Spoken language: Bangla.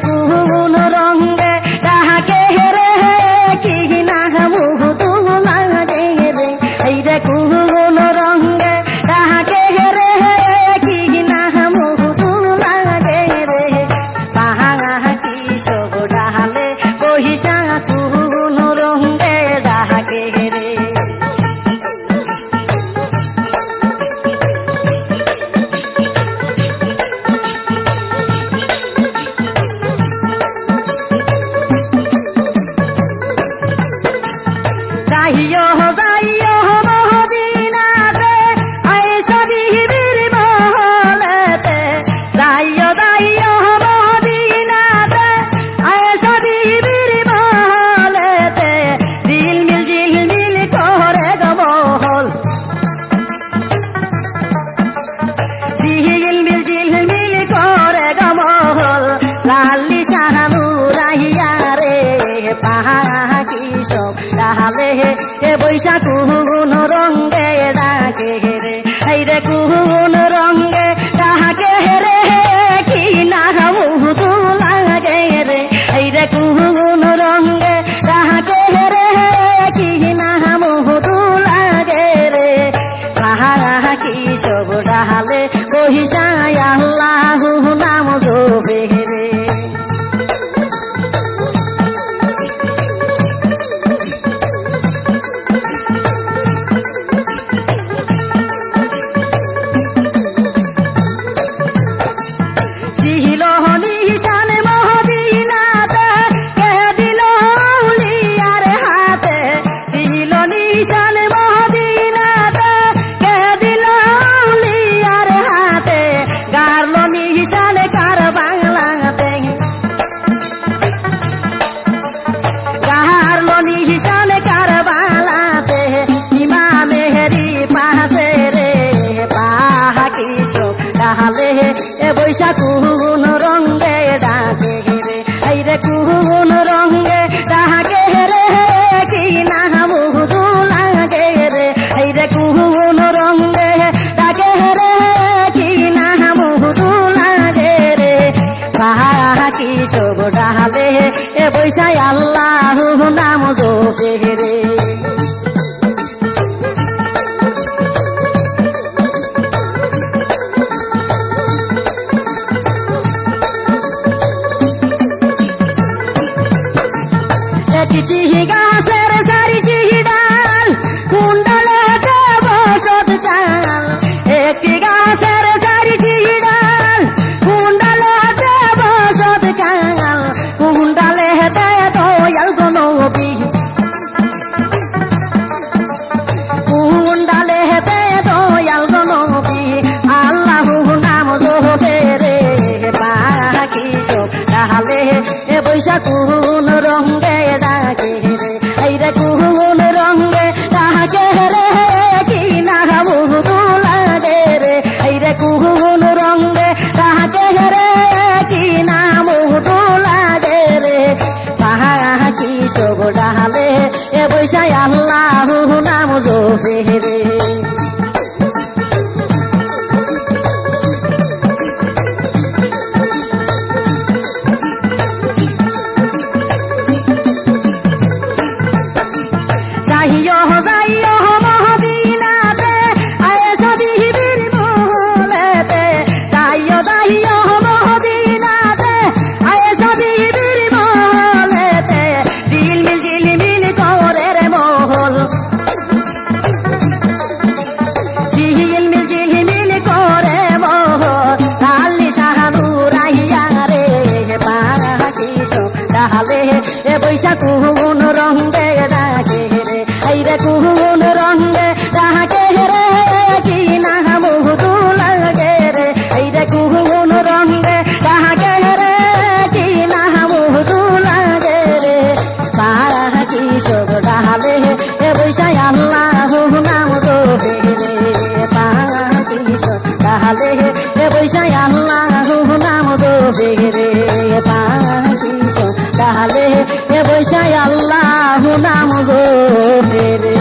কোন রঙ্গে ডাকে রে কি না মুহূর্ত লাগে রে এই রে কোন রঙ্গে ডাকে রে কি না মুহূর্ত লাগে রে পাহা কি সব ডালে বহিসা কোন রঙ্গে ডাকে রে বৈশা কোন রঙ্গে ডাকে রে এই রে কোন রঙ্গে ডাকে রে কি না মুহূর্ত লাগে রে এই রে কোন রঙ্গে ডাকে রে কি না মুহূর্ত লাগে রে পাহা কি সব ডালে বহিসা আল্লাহু নাম জপে রে বৈশা কোন রঙ্গে ডাকে রে এই রে কোন রঙ্গে ডাকে রে কি না মুহূর্ত লাগে রে এই রে কোন রঙ্গে ডাকে রে কি না মুহূর্ত লাগে রে পাহা কি সব ডালে বৈশা আল্লাহু নাম জপে রে গাছের চারিটি ডাল কুণ্ডলে বসত চাল একটি গাছের চারিটি ডাল কুণ্ডলে বসত চাল কুণ্ডলে দয়াল গনবী কুণ্ডলে দয়াল গনবী আল্লাহু নাম জপে রে পাখি সব ডালে বৈশা কোন রঙ্গে ডাকে রে এই রে কোন রঙ্গে ডাকে রে কি না মুহূর্ত লাগে রে এই রে কোন রঙ্গে ডাকে রে কি না মুহূর্ত লাগে রে পাহা কি সব ডালে বৈশা আল্লাহু নাম জপে রে বৈশা কোন রঙ্গে ডাকে রে এই রে কোন রঙ্গে ডাকে রে কি না মুহূর্ত লাগে রে এই রে কোন রঙ্গে ডাকে রে কি না মুহূর্ত লাগে রে পাহা কি সব ডালে বৈশা আল্লাহু নাম জপে রে পাহা কি সব ডালে বৈশা আল্লাহু নাম জপে রে পাহা কি সব ডালে বৈশা আল্লাহু নাম জপে রে।